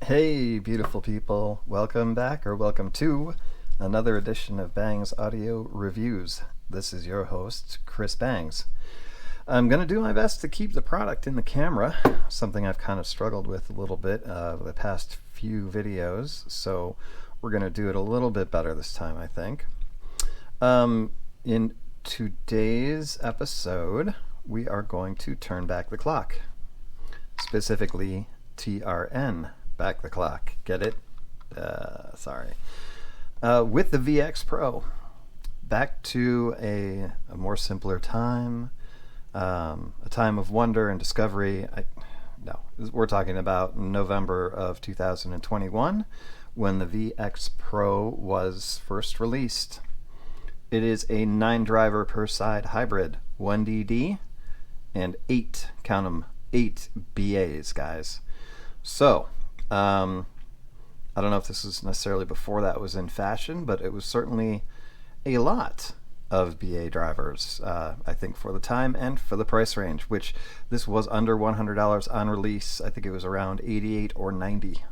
Hey, beautiful people. Welcome back, or welcome to another edition of Bangs Audio Reviews. This is your host, Chris Bangs. I'm going to do my best to keep the product in the camera, something I've kind of struggled with a little bit the past few videos, so we're going to do it a little bit better this time, I think. In today's episode, we are going to turn back the clock, specifically TRN Back the clock. Get it? Sorry. With the VX Pro, back to a more simpler time, a time of wonder and discovery. No, we're talking about November of 2021 when the VX Pro was first released. It is a 9-driver per side hybrid, 1DD, and 8, count them, 8 BAs, guys. So, I don't know if this is necessarily before that was in fashion, but it was certainly a lot of BA drivers, I think, for the time and for the price range, which this was under $100 on release. I think it was around 88 or 90.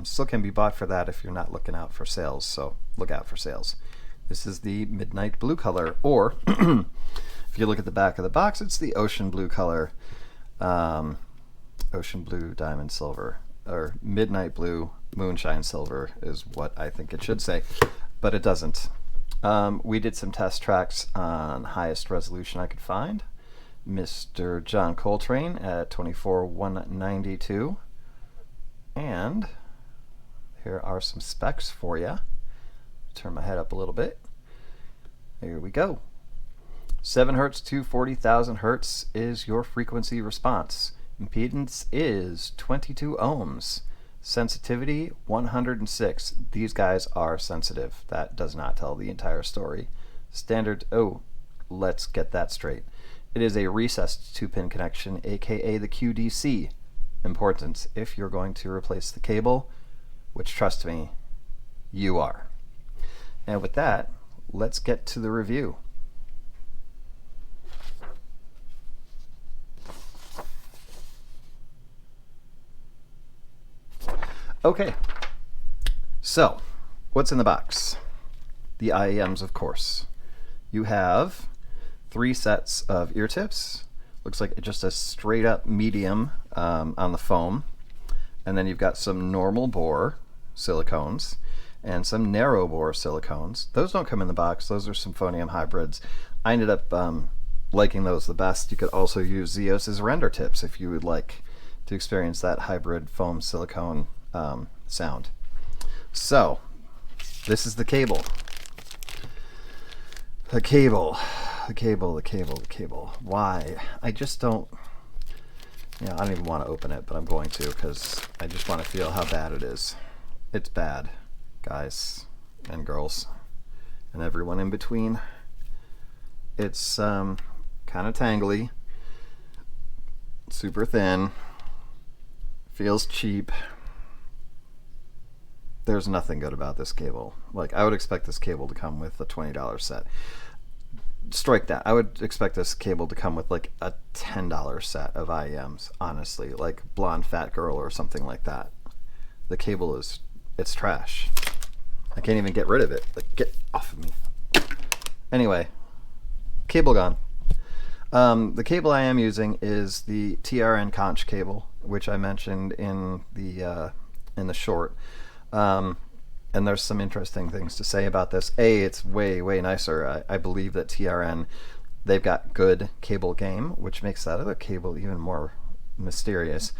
Still can be bought for that if you're not looking out for sales, so look out for sales. This is the midnight blue color, or if you look at the back of the box, it's the ocean blue color, ocean blue, diamond silver, or midnight blue, moonshine silver is what I think it should say, but it doesn't. We did some test tracks on highest resolution I could find. Mr. John Coltrane at 24:192. And here are some specs for you. Turn my head up a little bit. Here we go. 7 Hz to 40,000 Hz is your frequency response. Impedance is 22 ohms. Sensitivity 106. These guys are sensitive. That does not tell the entire story. Standard, let's get that straight. It is a recessed 2-pin connection, aka the QDC. Important if you're going to replace the cable, which, trust me, you are. And with that, let's get to the review. Okay, so what's in the box? The IEMs, of course. You have 3 sets of ear tips. Looks like just a straight up medium on the foam. And then you've got some normal bore silicones and some narrow bore silicones. Those don't come in the box. Those are symphonium hybrids. I ended up liking those the best. You could also use Zeos's render tips if you would like to experience that hybrid foam silicone sound. So this is the cable. The cable. Why? I just don't, I don't even want to open it, but I'm going to because I just want to feel how bad it is. It's bad, guys and girls and everyone in between. It's kind of tangly, super thin, feels cheap. There's nothing good about this cable. Like, I would expect this cable to come with a $20 set. Strike that. I would expect this cable to come with like a $10 set of IEMs, honestly, like Blonde Fat Girl or something like that. The cable it's trash. I can't even get rid of it. Like, get off of me. Anyway, cable gone. The cable I am using is the TRN conch cable, which I mentioned in the short. And there's some interesting things to say about this. It's way nicer. I believe that TRN, they've got good cable game, which makes that other cable even more mysterious.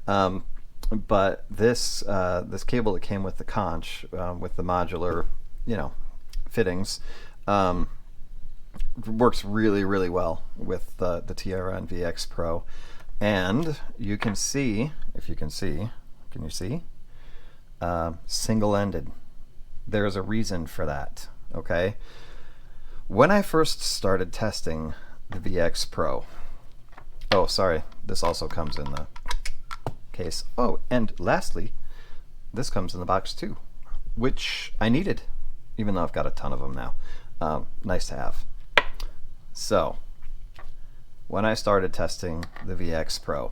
But this cable that came with the conch, with the modular, fittings, works really well with the TRN VX Pro. And you can see, can you see? Single-ended. There's a reason for that, okay? When I first started testing the VX Pro, this also comes in the case. And lastly, this comes in the box too, which I needed, even though I've got a ton of them now. Nice to have. So, when I started testing the VX Pro,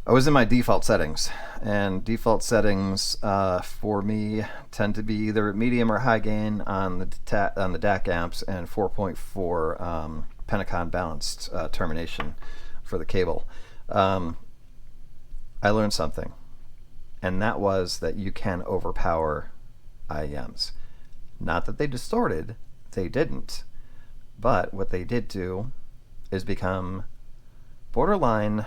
I was in my default settings, and default settings for me tend to be either medium or high gain on the DAC amps and 4.4 Pentacon balanced termination for the cable. I learned something, and that was that you can overpower IEMs. Not that they distorted, they didn't, but what they did do is become borderline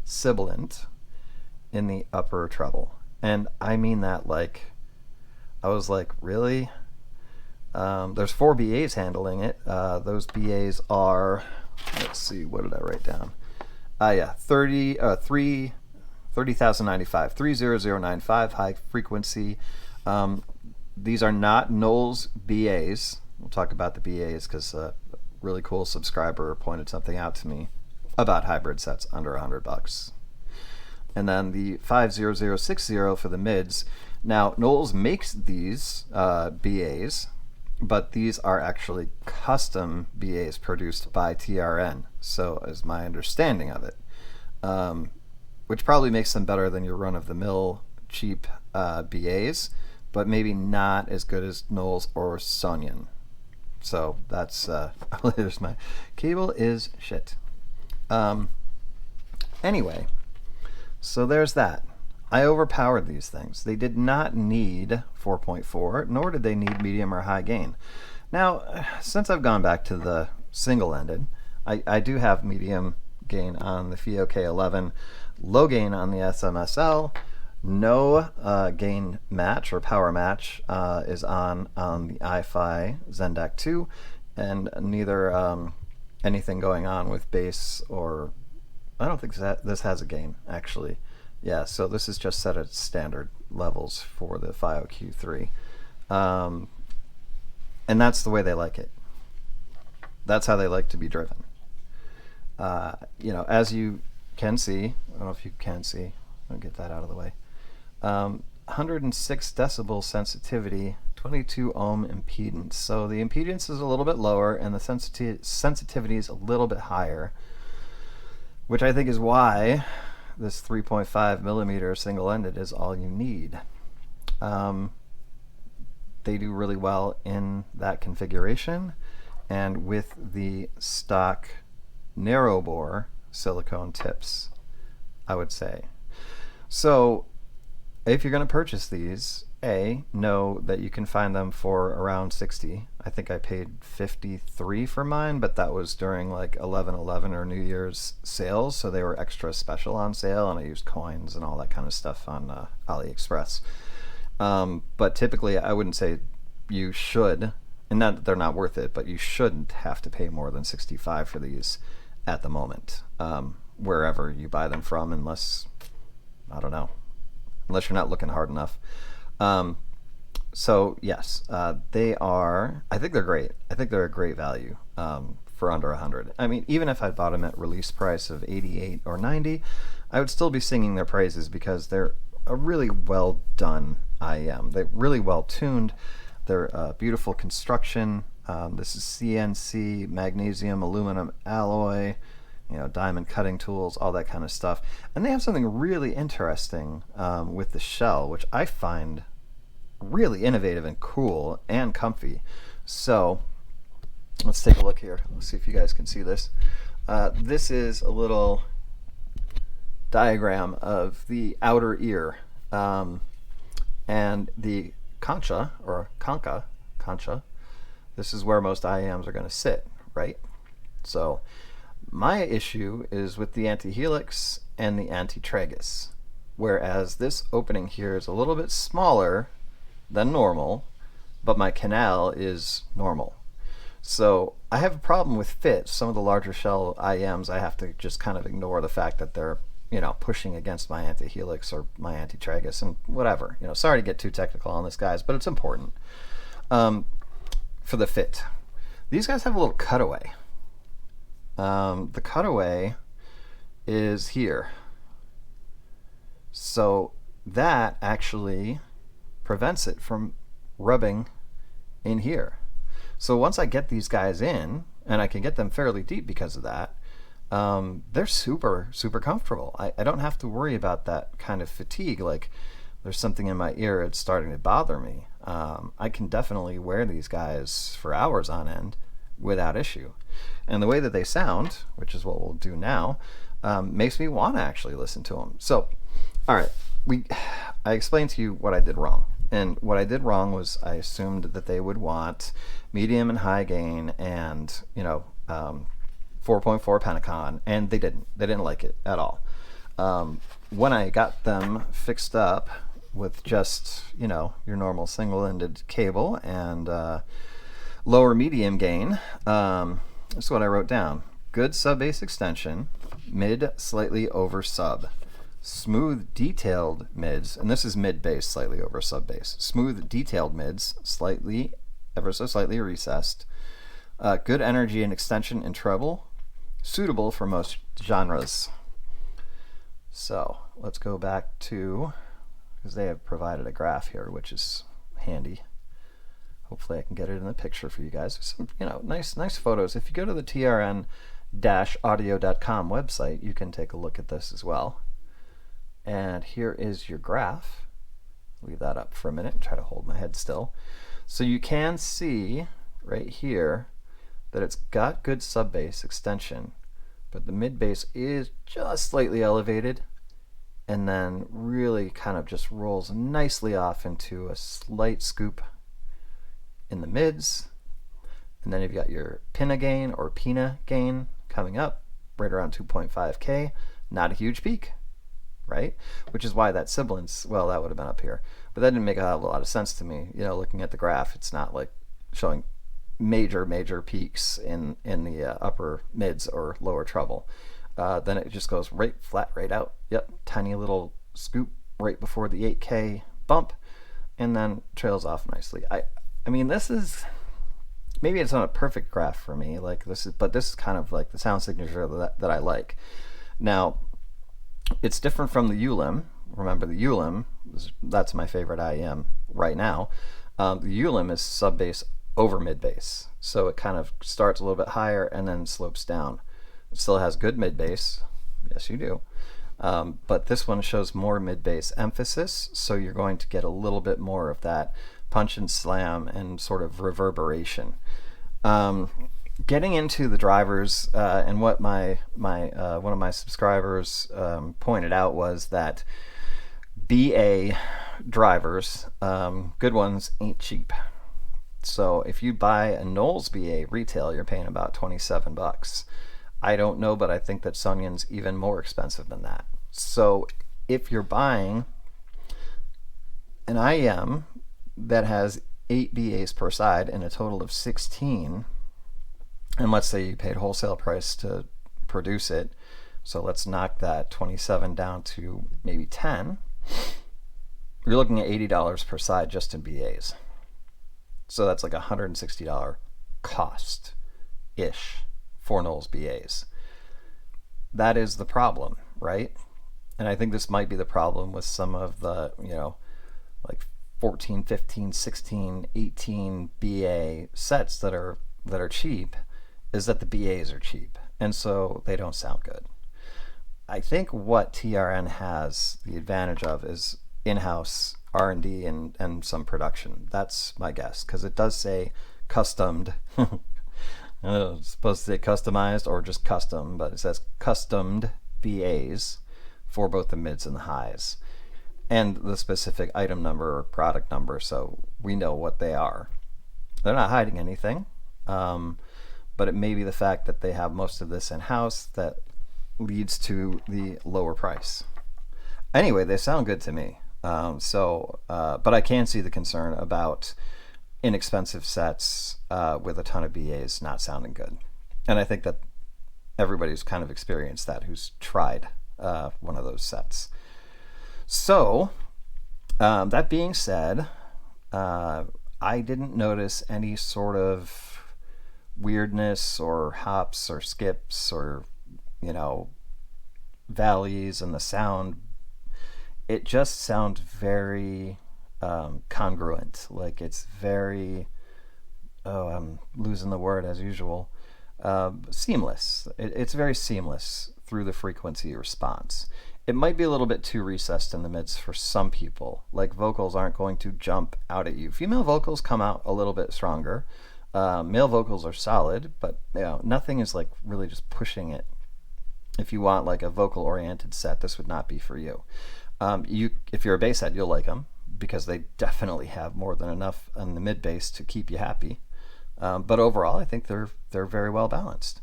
sibilant in the upper treble. And I mean that like, I was like, really? There's 4 BAs handling it. Those BAs are, let's see, what did I write down? Yeah, 30,095, 30095 high frequency. These are not Knowles BAs. We'll talk about the BAs because a really cool subscriber pointed something out to me about hybrid sets under $100. And then the 50060 for the mids. Now, Knowles makes these BAs, but these are actually custom BAs produced by TRN. So is my understanding of it, which probably makes them better than your run-of-the-mill cheap BAs, but maybe not as good as Knowles or Sonyan. So that's there's my cable is shit. Anyway, so there's that. I overpowered these things. They did not need 4.4, nor did they need medium or high gain. Now, since I've gone back to the single-ended, I do have medium gain on the FIO K11, low gain on the SMSL, no gain match or power match is on the iFi Zendak 2, and neither anything going on with bass or I don't think this has a gain actually. Yeah, so this is just set at standard levels for the FIO Q3, and that's the way they like it. That's how they like to be driven. You know, as you can see, I don't know if you can see. I'll get that out of the way. 106 decibel sensitivity, 22 ohm impedance. So the impedance is a little bit lower and the sensitivity is a little bit higher, which I think is why this 3.5 millimeter single-ended is all you need. They do really well in that configuration, and with the stock narrow bore silicone tips, I would say. So if you're going to purchase these, know that you can find them for around 60. I think I paid 53 for mine, but that was during like 11/11 or New Year's sales, so they were extra special on sale, and I used coins and all that kind of stuff on AliExpress. But typically I wouldn't say you should, and not that they're not worth it, but you shouldn't have to pay more than 65 for these at the moment, wherever you buy them from, unless, I don't know, unless you're not looking hard enough. So yes, they are, I think they're great. I think they're a great value for under 100. I mean, even if I bought them at release price of 88 or 90, I would still be singing their praises because they're a really well done IEM. They're really well tuned. They're beautiful construction. This is CNC, magnesium, aluminum alloy, you know, diamond cutting tools, all that kind of stuff. And they have something really interesting with the shell, which I find really innovative and cool and comfy. So let's take a look here. Let's see if you guys can see this. This is a little diagram of the outer ear, and the concha, or concha, this is where most IEMs are going to sit, right? So my issue is with the anti-helix and the anti-tragus, whereas this opening here is a little bit smaller than normal, but my canal is normal. So I have a problem with fit. Some of the larger shell IEMs, I have to just kind of ignore the fact that they're, you know, pushing against my anti-helix or my anti-tragus and whatever. You know, sorry to get too technical on this, guys, but it's important for the fit. These guys have a little cutaway. The cutaway is here. So that actually prevents it from rubbing in here. So once I get these guys in, and I can get them fairly deep because of that, they're super comfortable. I don't have to worry about that kind of fatigue, like there's something in my ear, it's starting to bother me. I can definitely wear these guys for hours on end without issue. And the way that they sound, which is what we'll do now, makes me want to actually listen to them. So, all right, I explained to you what I did wrong. And what I did wrong was I assumed that they would want medium and high gain and, 4.4 Pentacon, and they didn't. They didn't like it at all. When I got them fixed up with just, your normal single-ended cable and lower medium gain, that's what I wrote down. Good sub-bass extension, mid slightly over sub. Smooth detailed mids, and this is mid-bass slightly over sub-bass. Smooth detailed mids, slightly, ever so slightly recessed. Good energy and extension in treble, suitable for most genres. So let's go back to, because they have provided a graph here, which is handy. Hopefully I can get it in the picture for you guys. Some, nice photos. If you go to the TRN-audio.com website, you can take a look at this as well. And here is your graph. Leave that up for a minute and try to hold my head still. So you can see right here that it's got good sub-bass extension, but the mid-bass is just slightly elevated and then really kind of just rolls nicely off into a slight scoop in the mids. And then you've got your pinna gain or pina gain coming up right around 2.5K. Not a huge peak, right? Which is why that sibilance, well, that would have been up here. But that didn't make a lot of sense to me. Looking at the graph, it's not like showing major peaks in the upper mids or lower treble. Then it just goes right flat right out. Yep, tiny little scoop right before the 8K bump, and then trails off nicely. I mean, this is, maybe it's not a perfect graph for me, but this is kind of like the sound signature that I like. Now, it's different from the ULIM. Remember, the ULIM, that's my favorite IEM right now. The ULIM is sub-bass over mid-bass. So it kind of starts a little bit higher and then slopes down. It still has good mid-bass. Yes, you do. But this one shows more mid-bass emphasis, so you're going to get a little bit more of that punch and slam and sort of reverberation. Getting into the drivers, and what one of my subscribers pointed out was that BA drivers, good ones, ain't cheap. So if you buy a Knowles BA retail, you're paying about $27. I don't know, but I think that Sonion's even more expensive than that. So if you're buying an IEM that has 8 BAs per side and a total of 16, and let's say you paid wholesale price to produce it, so let's knock that 27 down to maybe 10, you're looking at $80 per side just in BAs. So that's like $160 cost-ish for Knowles BAs. That is the problem, right? And I think this might be the problem with some of the, like 14, 15, 16, 18 BA sets that are cheap, is that the BAs are cheap, and so they don't sound good. I think what TRN has the advantage of is in-house R&D and some production. That's my guess, because it does say customed. It's supposed to say customized or just custom, but it says customed BAs for both the mids and the highs, and the specific item number or product number, so we know what they are. They're not hiding anything, but it may be the fact that they have most of this in-house that leads to the lower price. Anyway, they sound good to me. But I can see the concern about inexpensive sets with a ton of BAs not sounding good. And I think that everybody's kind of experienced that who's tried one of those sets. So, that being said, I didn't notice any sort of weirdness or hops or skips or, valleys in the sound. It just sounds very congruent. Like it's very, I'm losing the word as usual. seamless. It's very seamless through the frequency response. It might be a little bit too recessed in the mids for some people. Like vocals aren't going to jump out at you. Female vocals come out a little bit stronger. Male vocals are solid, but nothing is like really just pushing it. If you want like a vocal oriented set, this would not be for you. If you're a bass head, you'll like them because they definitely have more than enough on the mid bass to keep you happy. But overall, I think they're very well balanced.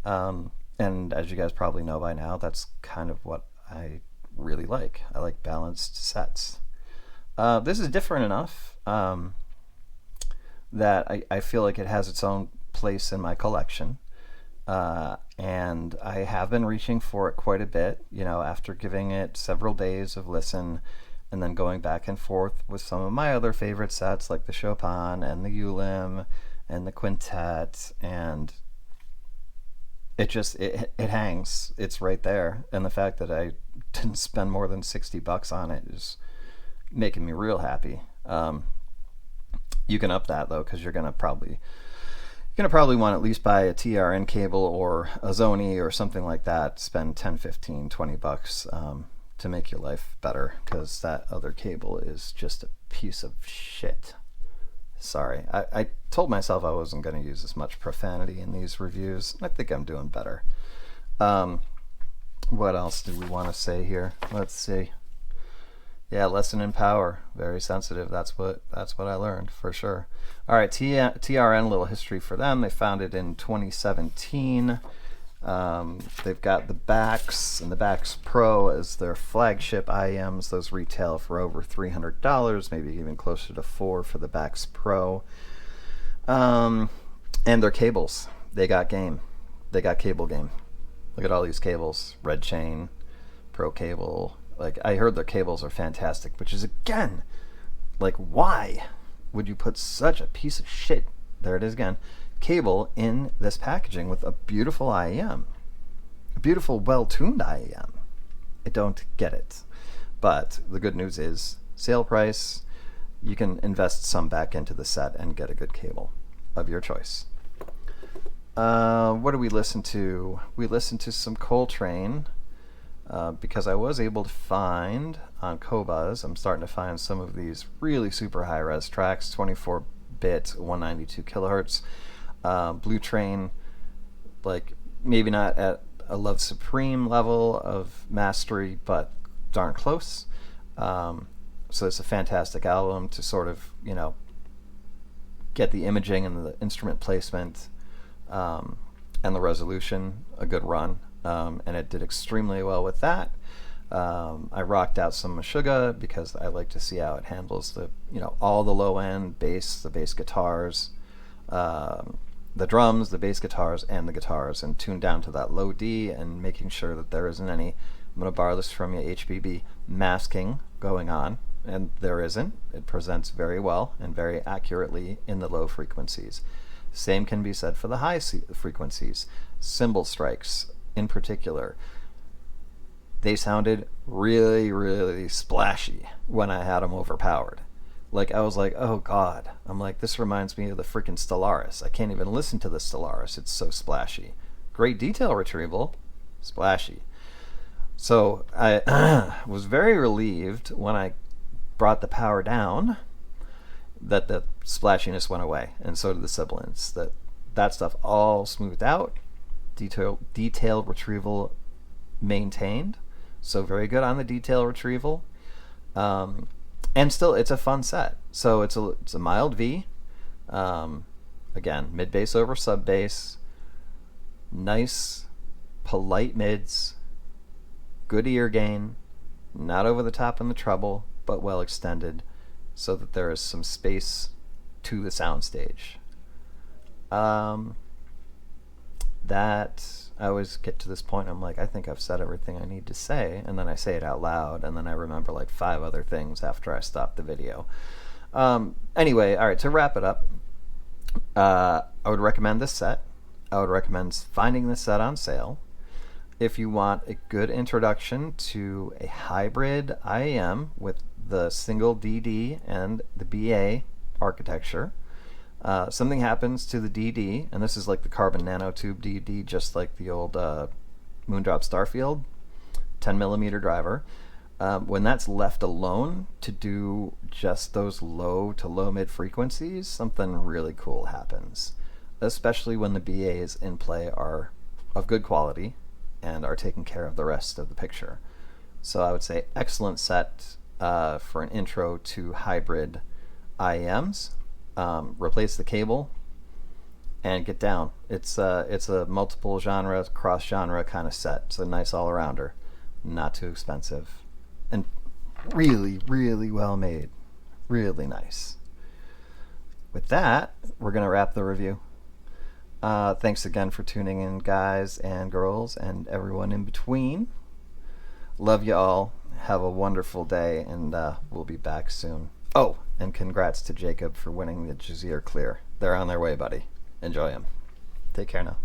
And as you guys probably know by now, that's kind of what I really like. I like balanced sets. This is different enough that I feel like it has its own place in my collection. And I have been reaching for it quite a bit, after giving it several days of listen and then going back and forth with some of my other favorite sets like the Chopin and the Ulim and the Quintet, and it hangs. It's right there, and the fact that I didn't spend more than $60 on it is making me real happy. You can up that though, because you're gonna probably want to at least buy a TRN cable or a Zoni or something like that. Spend 10, 15, $20 to make your life better, because that other cable is just a piece of shit. Sorry, I told myself I wasn't going to use as much profanity in these reviews. I think I'm doing better. What else do we want to say here? Let's see. Yeah, lesson in power. Very sensitive. That's what I learned for sure. All right, TRN, little history for them. They founded in 2017. They've got the Backs and the Backs Pro as their flagship IEMs. Those retail for over $300, maybe even closer to $400 for the Backs Pro. And their cables. They got game. They got cable game. Look at all these cables. Red Chain, Pro Cable. Like, I heard their cables are fantastic, which is, again, like, why would you put such a piece of shit, there it is again, cable in this packaging with a beautiful IEM? A beautiful, well-tuned IEM. I don't get it. But the good news is, sale price, you can invest some back into the set and get a good cable of your choice. What do we listen to? We listened to some Coltrane. Because I was able to find on Qobuz, I'm starting to find some of these really super high-res tracks, 24-bit, 192 kilohertz. Blue Train, like, maybe not at a Love Supreme level of mastery, but darn close. So it's a fantastic album to sort of, get the imaging and the instrument placement and the resolution a good run. And it did extremely well with that. I rocked out some Meshuggah because I like to see how it handles the, all the low end bass, the bass guitars, the drums, the bass guitars, and the guitars, and tuned down to that low D and making sure that there isn't any, I'm going to borrow this from you, HBB, masking going on. And there isn't. It presents very well and very accurately in the low frequencies. Same can be said for the high frequencies. Cymbal strikes, in particular, they sounded really, really splashy when I had them overpowered. Like, I was like, oh god. I'm like, this reminds me of the freaking Stellaris. I can't even listen to the Stellaris. It's so splashy. Great detail retrieval, splashy. So I was very relieved when I brought the power down that the splashiness went away, and so did the sibilance. That stuff all smoothed out. Detail retrieval maintained, so very good on the detail retrieval, and still it's a fun set. So it's a mild V, again, mid bass over sub bass, nice polite mids, good ear gain, not over the top in the treble, but well extended, so that there is some space to the soundstage. That I always get to this point, I'm like, I think I've said everything I need to say, and then I say it out loud, and then I remember like 5 other things after I stop the video. Anyway, all right, to wrap it up, I would recommend this set. I would recommend finding this set on sale. If you want a good introduction to a hybrid IEM with the single DD and the BA architecture, Something happens to the DD, and this is like the carbon nanotube DD, just like the old Moondrop Starfield, 10mm driver. When that's left alone to do just those low to low mid frequencies, something really cool happens, especially when the BAs in play are of good quality and are taking care of the rest of the picture. So I would say excellent set for an intro to hybrid IEMs. Replace the cable and get down. It's a multiple genre, cross genre kind of set. It's a nice all-arounder, not too expensive, and really, really well made. Really nice. With that, we're going to wrap the review. Thanks again for tuning in, guys and girls and everyone in between. Love you all. Have a wonderful day, and we'll be back soon. Oh, and congrats to Jacob for winning the Jazeer Clear. They're on their way, buddy. Enjoy them. Take care now.